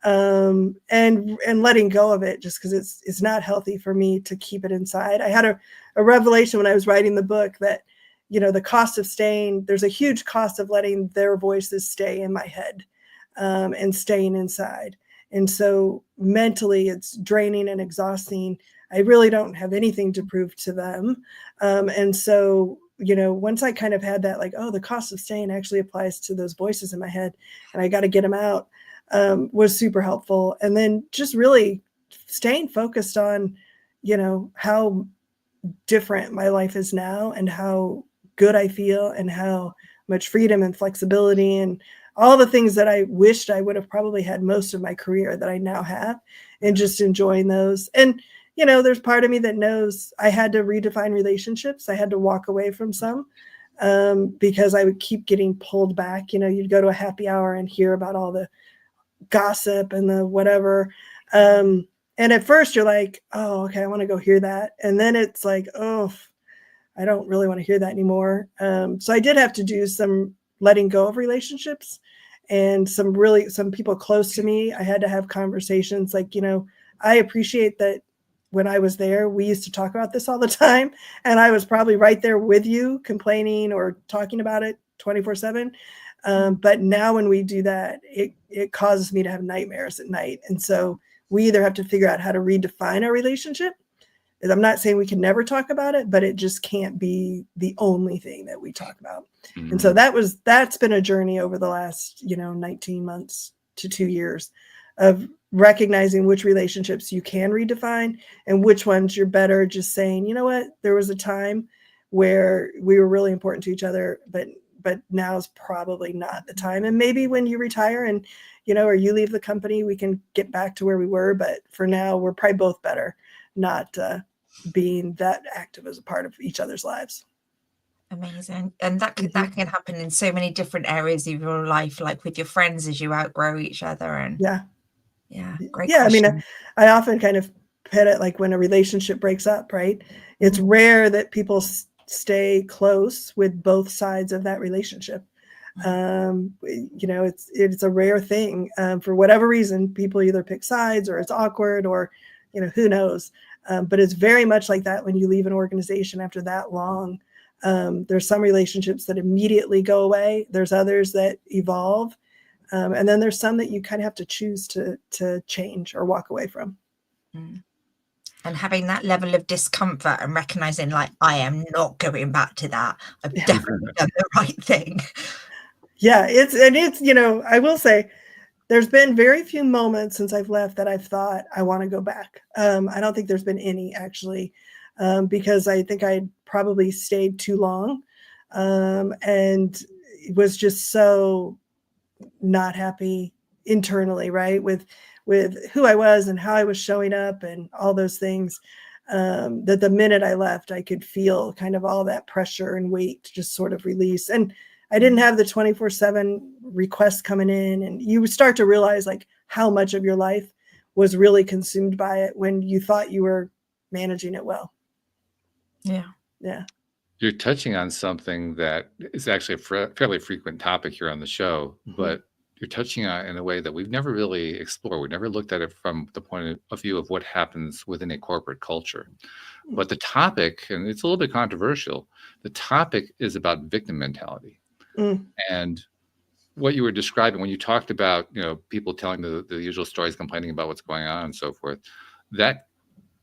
and letting go of it, just because it's not healthy for me to keep it inside. I had a revelation when I was writing the book that, you know, the cost of staying, there's a huge cost of letting their voices stay in my head, and staying inside. And so mentally it's draining and exhausting. I really don't have anything to prove to them. And so, you know, once I kind of had that, like, oh, the cost of staying actually applies to those voices in my head, and I got to get them out, was super helpful. And then just really staying focused on, you know, how different my life is now, and how good I feel, and how much freedom and flexibility and all the things that I wished I would have probably had most of my career that I now have, and just enjoying those. And, you know, there's part of me that knows I had to redefine relationships. I had to walk away from some, because I would keep getting pulled back. You know, you'd go to a happy hour and hear about all the gossip and the whatever. And at first you're like, oh, okay, I want to go hear that. And then it's like, oh, I don't really want to hear that anymore. So I did have to do some letting go of relationships, and some people close to me. I had to have conversations like, you know, I appreciate that when I was there, we used to talk about this all the time, and I was probably right there with you, complaining or talking about it 24/7. But now when we do that, it causes me to have nightmares at night. And so we either have to figure out how to redefine our relationship. I'm not saying we can never talk about it, but it just can't be the only thing that we talk about. Mm-hmm. And so that's been a journey over the last, you know, 19 months to 2 years of recognizing which relationships you can redefine and which ones you're better just saying, you know what, there was a time where we were really important to each other, but now's probably not the time. And maybe when you retire and, you know, or you leave the company, we can get back to where we were. But for now, we're probably both better not being that active as a part of each other's lives. Amazing. And that can happen in so many different areas of your life, like with your friends as you outgrow each other. And yeah, great question. I mean, I often kind of pit it like when a relationship breaks up, right? It's rare that people stay close with both sides of that relationship. You know, it's a rare thing. For whatever reason, people either pick sides, or it's awkward, or, you know, who knows. But it's very much like that when you leave an organization after that long. There's some relationships that immediately go away. There's others that evolve. And then there's some that you kind of have to choose to change or walk away from. And having that level of discomfort and recognizing, like, I am not going back to that. I've definitely done the right thing. Yeah, it's, you know, I will say there's been very few moments since I've left that I've thought I want to go back. I don't think there's been any, actually, because I think I probably stayed too long, and was just so not happy internally, right, with who I was and how I was showing up and all those things, that the minute I left, I could feel kind of all that pressure and weight just sort of release. And I didn't have the 24/7 requests coming in, and you would start to realize like how much of your life was really consumed by it when you thought you were managing it well. Yeah. You're touching on something that is actually a fairly frequent topic here on the show, but you're touching on it in a way that we've never really explored. We've never looked at it from the point of view of what happens within a corporate culture. But the topic, and it's a little bit controversial, the topic is about victim mentality. And what you were describing when you talked about, you know, people telling the usual stories, complaining about what's going on and so forth, that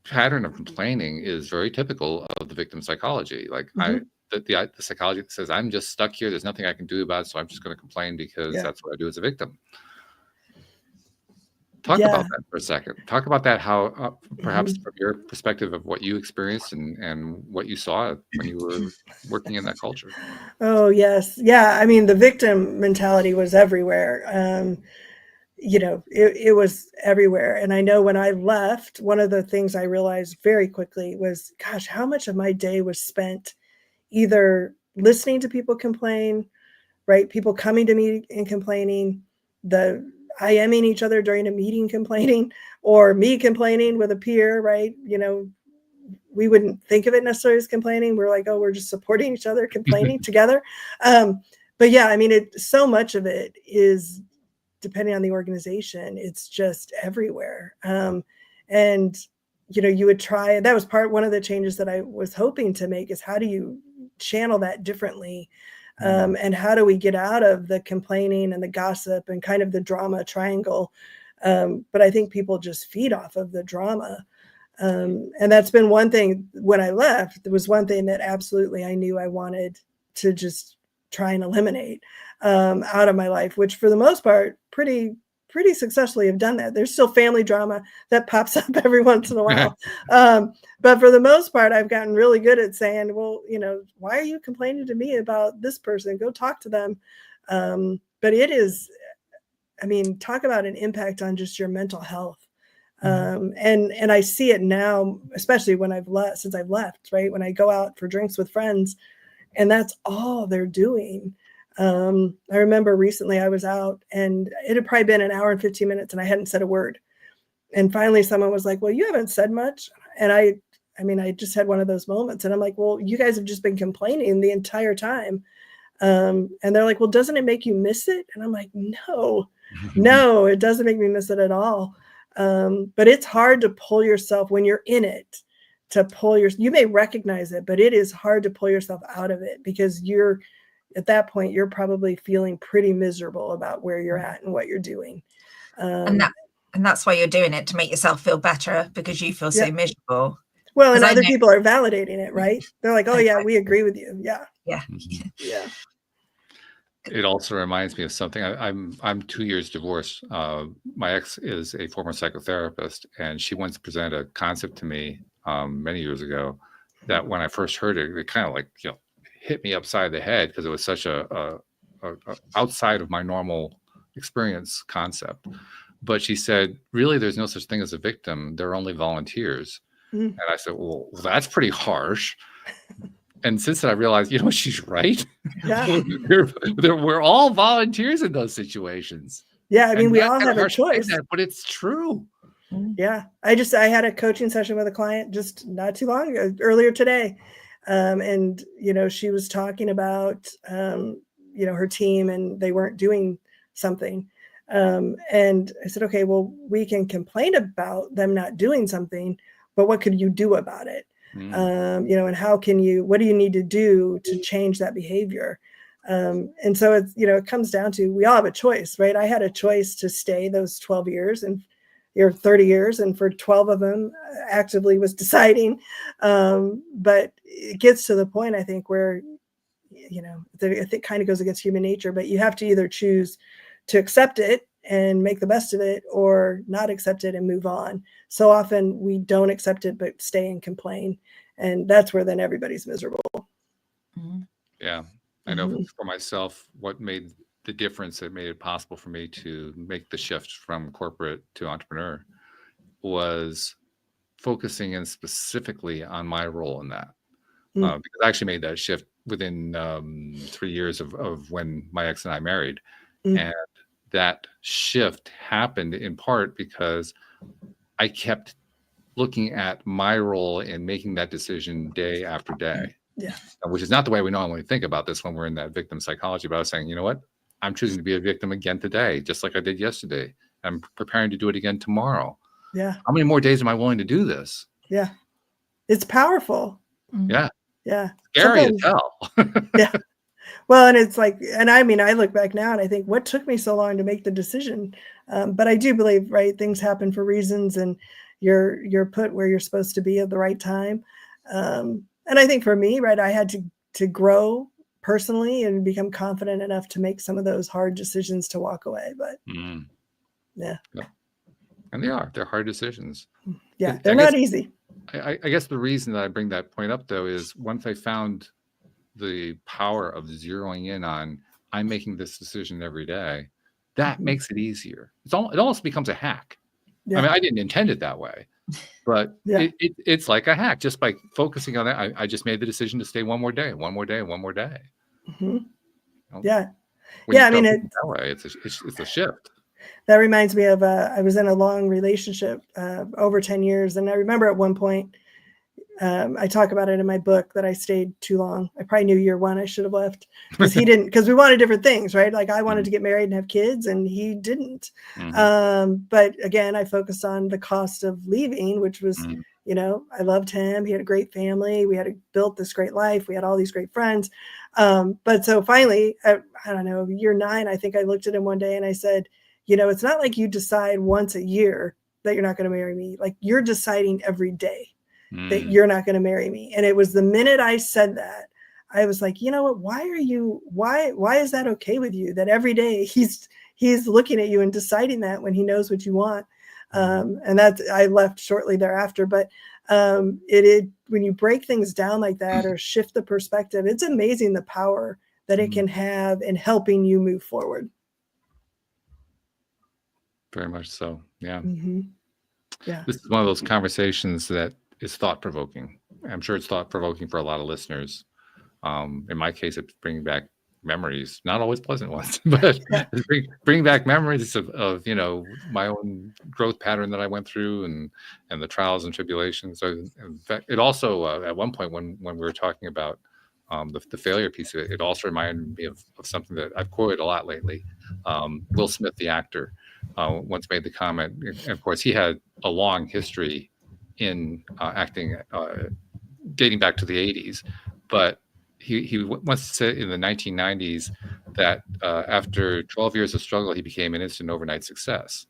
pattern of complaining is very typical of the victim psychology. Like the psychology that says, I'm just stuck here, there's nothing I can do about it, so I'm just going to complain because that's what I do as a victim. Talk Yeah. about that for a second. Talk about that, how perhaps Mhm. from your perspective of what you experienced and what you saw when you were working in that culture. Oh, yes. Yeah, I mean, the victim mentality was everywhere. It was everywhere. And I know when I left, one of the things I realized very quickly was, gosh, how much of my day was spent either listening to people complain, right? People coming to me and complaining, the IMing each other during a meeting complaining, or me complaining with a peer, right? We wouldn't think of it necessarily as complaining. We're like, oh, we're just supporting each other, complaining together. But yeah, I mean, so much of it is, depending on the organization, it's just everywhere. And you would try, and that was one of the changes that I was hoping to make, is how do you channel that differently? And how do we get out of the complaining and the gossip and kind of the drama triangle? But I think people just feed off of the drama. And that's been one thing. When I left, there was one thing that absolutely I knew I wanted to just try and eliminate out of my life, which for the most part, pretty successfully have done that. There's still family drama that pops up every once in a while. But for the most part, I've gotten really good at saying, well, why are you complaining to me about this person? Go talk to them. But it is, I mean, talk about an impact on just your mental health. And I see it now, especially when since I've left, right? When I go out for drinks with friends, and that's all they're doing. I remember recently I was out, and it had probably been an hour and 15 minutes and I hadn't said a word. And finally someone was like, well, you haven't said much. And I just had one of those moments, and I'm like, well, you guys have just been complaining the entire time. And they're like, well, doesn't it make you miss it? And I'm like, no, it doesn't make me miss it at all. But it's hard to pull yourself when you're in it, you may recognize it, but it is hard to pull yourself out of it, because at that point, you're probably feeling pretty miserable about where you're at and what you're doing. And that's why you're doing it, to make yourself feel better, because you feel so miserable. Well, and other people are validating it, right? They're like, oh yeah, we agree with you. Yeah. Yeah. It also reminds me of something. I'm 2 years divorced. My ex is a former psychotherapist, and she once presented a concept to me many years ago that when I first heard it, it kind of like hit me upside the head, because it was such a outside of my normal experience concept. But she said, really, there's no such thing as a victim. They're only volunteers. And I said, well, that's pretty harsh. And since then, I realized, she's right. Yeah. We're all volunteers in those situations. Yeah, I mean, we all have a choice. But it's true. Yeah. I had a coaching session with a client just not too long ago, earlier today. And, she was talking about, her team, and they weren't doing something. And I said, okay, well, we can complain about them not doing something, but what could you do about it? And what do you need to do to change that behavior? And so it's, it comes down to, we all have a choice, right? I had a choice to stay those 12 years and 30 years. And for 12 of them, actively was deciding. But it gets to the point, I think, where, I think kind of goes against human nature, but you have to either choose to accept it and make the best of it, or not accept it and move on. So often we don't accept it, but stay and complain. And that's where then everybody's miserable. Yeah. I know for myself, what made the difference that made it possible for me to make the shift from corporate to entrepreneur was focusing in specifically on my role in that. Because I actually made that shift within 3 years of when my ex and I married. And that shift happened in part because I kept looking at my role in making that decision day after day. Yeah. Which is not the way we normally think about this when we're in that victim psychology. But I was saying, you know what? I'm choosing to be a victim again today, just like I did yesterday. I'm preparing to do it again tomorrow. Yeah. How many more days am I willing to do this? Yeah. It's powerful. Yeah. Yeah. Scary as hell. Yeah. Well, and it's like, and I mean, I look back now and I think, what took me so long to make the decision? But I do believe, right, things happen for reasons, and you're put where you're supposed to be at the right time. And I think for me, right, I had to grow personally and become confident enough to make some of those hard decisions to walk away. But yeah. And they're hard decisions. Yeah, they're not easy. I guess the reason that I bring that point up, though, is once I found the power of zeroing in on, I'm making this decision every day, that makes it easier. It almost becomes a hack. Yeah. I mean, I didn't intend it that way, but it's like a hack. Just by focusing on that, I just made the decision to stay one more day. Mm-hmm. Yeah. I mean, that way, it's a shift. That reminds me of, I was in a long relationship over 10 years. And I remember at one point, I talk about it in my book that I stayed too long. I probably knew year one I should have left because because we wanted different things, right? Like I wanted to get married and have kids and he didn't. But again, I focused on the cost of leaving, which was, I loved him. He had a great family. We had built this great life. We had all these great friends. But so finally, I don't know, year 9, I think I looked at him one day and I said, it's not like you decide once a year that you're not going to marry me. Like you're deciding every day that you're not going to marry me. And it was the minute I said that, I was like, you know what, why is that okay with you? That every day he's looking at you and deciding that when he knows what you want. And I left shortly thereafter, but when you break things down like that or shift the perspective, it's amazing the power that it can have in helping you move forward. Very much so. Yeah. Yeah. This is one of those conversations that is thought-provoking. I'm sure it's thought-provoking for a lot of listeners. In my case, it's bringing back memories, not always pleasant ones, but bring back memories of my own growth pattern that I went through and the trials and tribulations. So in fact, it also at one point when we were talking about the failure piece of it, it also reminded me of something that I've quoted a lot lately. Will Smith, the actor, once made the comment, and of course he had a long history in acting dating back to the 80s, but he once said in the 1990s that after 12 years of struggle, he became an instant overnight success.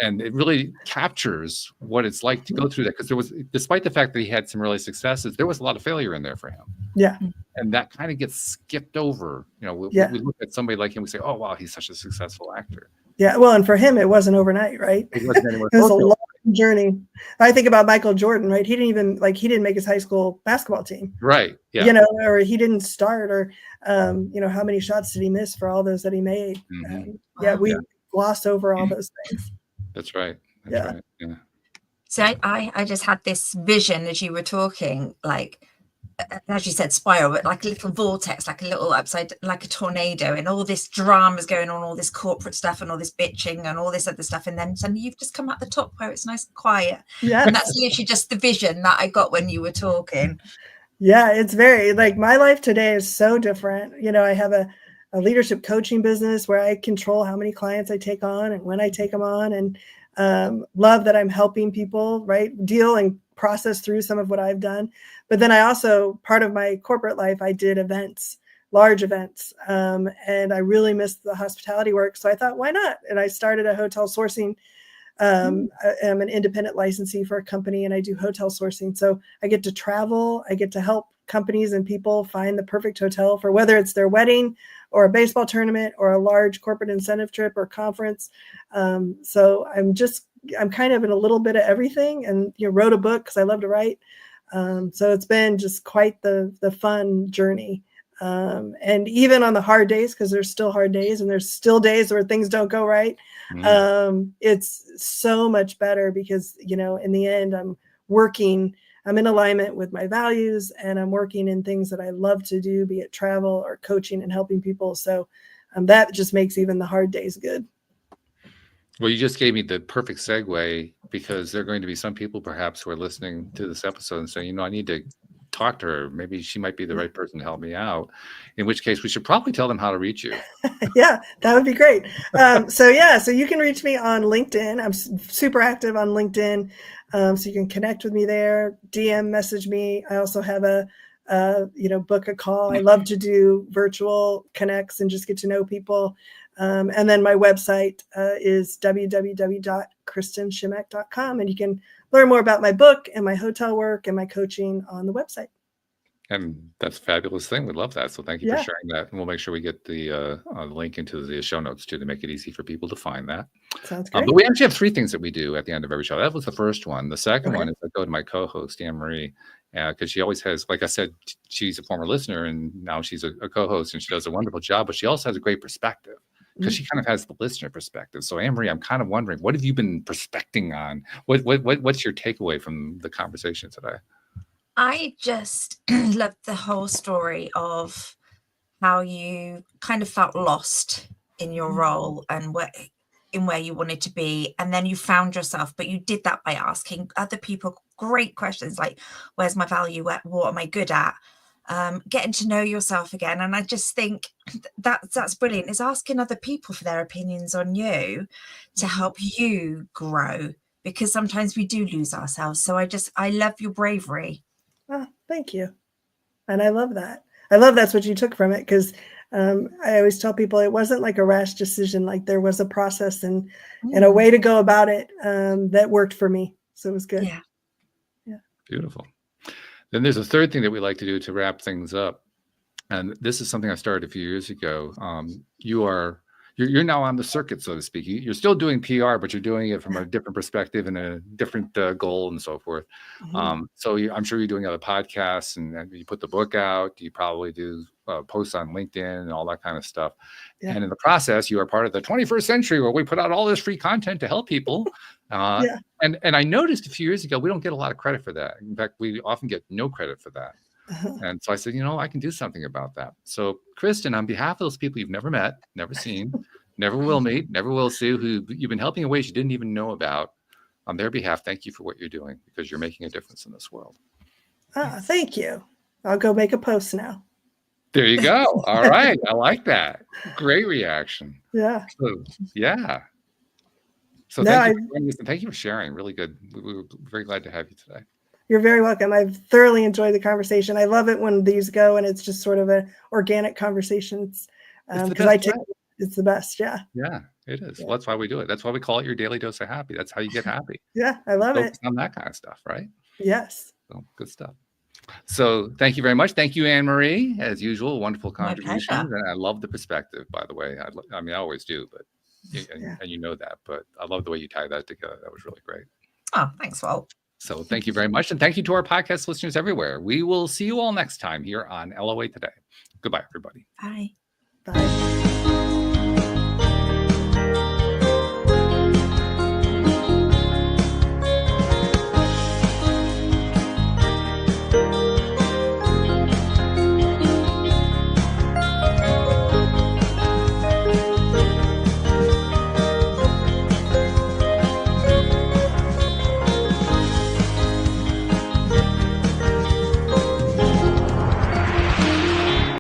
and it really captures what it's like to go through that, because despite the fact that he had some early successes, there was a lot of failure in there for him. Yeah. And that kind of gets skipped over. We look at somebody like him, we say, oh, wow, he's such a successful actor. Yeah. Well, and for him, it wasn't overnight, right? It wasn't anywhere. It was a long journey. I think about Michael Jordan, right? He didn't make his high school basketball team. Right. Yeah. Or he didn't start, or, how many shots did he miss for all those that he made? We gloss over all those things. That's right. That's right. Yeah. So I just had this vision as you were talking, like, as you said, spiral, but like a little vortex, like a little upside, like a tornado, and all this drama's going on, all this corporate stuff and all this bitching and all this other stuff. And then suddenly you've just come out the top where it's nice and quiet. Yeah. And that's literally just the vision that I got when you were talking. Yeah, it's very, like, my life today is so different. I have a leadership coaching business where I control how many clients I take on and when I take them on, and love that I'm helping people, right, deal and process through some of what I've done. But then I also, part of my corporate life, I did events, large events, and I really missed the hospitality work. So I thought, why not? And I started a hotel sourcing. I'm an independent licensee for a company, and I do hotel sourcing. So I get to travel. I get to help companies and people find the perfect hotel for whether it's their wedding or a baseball tournament or a large corporate incentive trip or conference. So I'm kind of in a little bit of everything, and wrote a book because I love to write. So it's been just quite the fun journey. And even on the hard days, because there's still hard days and there's still days where things don't go right. It's so much better because, in the end, I'm in alignment with my values, and I'm working in things that I love to do, be it travel or coaching and helping people. So that just makes even the hard days good. Well, you just gave me the perfect segue, because there are going to be some people perhaps who are listening to this episode and saying, I need to talk to her. Maybe she might be the right person to help me out. In which case, we should probably tell them how to reach you. Yeah, that would be great. So you can reach me on LinkedIn. I'm super active on LinkedIn. So you can connect with me there, DM message me. I also have book a call. I love to do virtual connects and just get to know people. And then my website is www.kristenchimack.com. And you can learn more about my book and my hotel work and my coaching on the website. And that's a fabulous thing. We love that. So thank you for sharing that. And we'll make sure we get the link into the show notes too to make it easy for people to find that. Sounds great. But we actually have 3 things that we do at the end of every show. That was the first one. The second one is I go to my co-host, Anne-Marie, because she always has, like I said, she's a former listener and now she's a co-host and she does a wonderful job, but she also has a great perspective because she kind of has the listener perspective. So Anne-Marie, I'm kind of wondering, what have you been prospecting on? What's your takeaway from the conversation today? I just loved the whole story of how you kind of felt lost in your role and where you wanted to be, and then you found yourself, but you did that by asking other people great questions like, where's my value, what am I good at, getting to know yourself again. And I just think that's brilliant, is asking other people for their opinions on you to help you grow, because sometimes we do lose ourselves. So I love your bravery. Oh, thank you. And I love that. I love that's what you took from it, because I always tell people it wasn't like a rash decision. Like there was a process and a way to go about it that worked for me. So it was good. Yeah. Beautiful. Then there's a third thing that we like to do to wrap things up. And this is something I started a few years ago. You're now on the circuit, so to speak. You're still doing PR, but you're doing it from a different perspective and a different goal and so forth. So I'm sure you're doing other podcasts and you put the book out. You probably do posts on LinkedIn and all that kind of stuff. Yeah. And in the process, you are part of the 21st century where we put out all this free content to help people. And I noticed a few years ago, we don't get a lot of credit for that. In fact, we often get no credit for that. And so I said, I can do something about that. So Kristen, on behalf of those people you've never met, never seen, never will meet, never will see, who you've been helping in ways you didn't even know about, on their behalf, thank you for what you're doing, because you're making a difference in this world. Thank you. I'll go make a post now. There you go. All right. I like that. Great reaction. Yeah. So thank you for sharing. Really good. We were very glad to have you today. You're very welcome. I've thoroughly enjoyed the conversation. I love it when these go and it's just sort of an organic conversation. Because it's the best. Yeah. Yeah, it is. Well, that's why we do it. That's why we call it your daily dose of happy. That's how you get happy. Yeah, I love it. On that kind of stuff, right? Yes. So good stuff. So thank you very much. Thank you, Anne-Marie, as usual. Wonderful contributions. And I love the perspective, by the way. I always do, but and you know that. But I love the way you tie that together. That was really great. Oh, thanks, Walt. So thank you very much. And thank you to our podcast listeners everywhere. We will see you all next time here on LOA Today. Goodbye, everybody. Bye. Bye.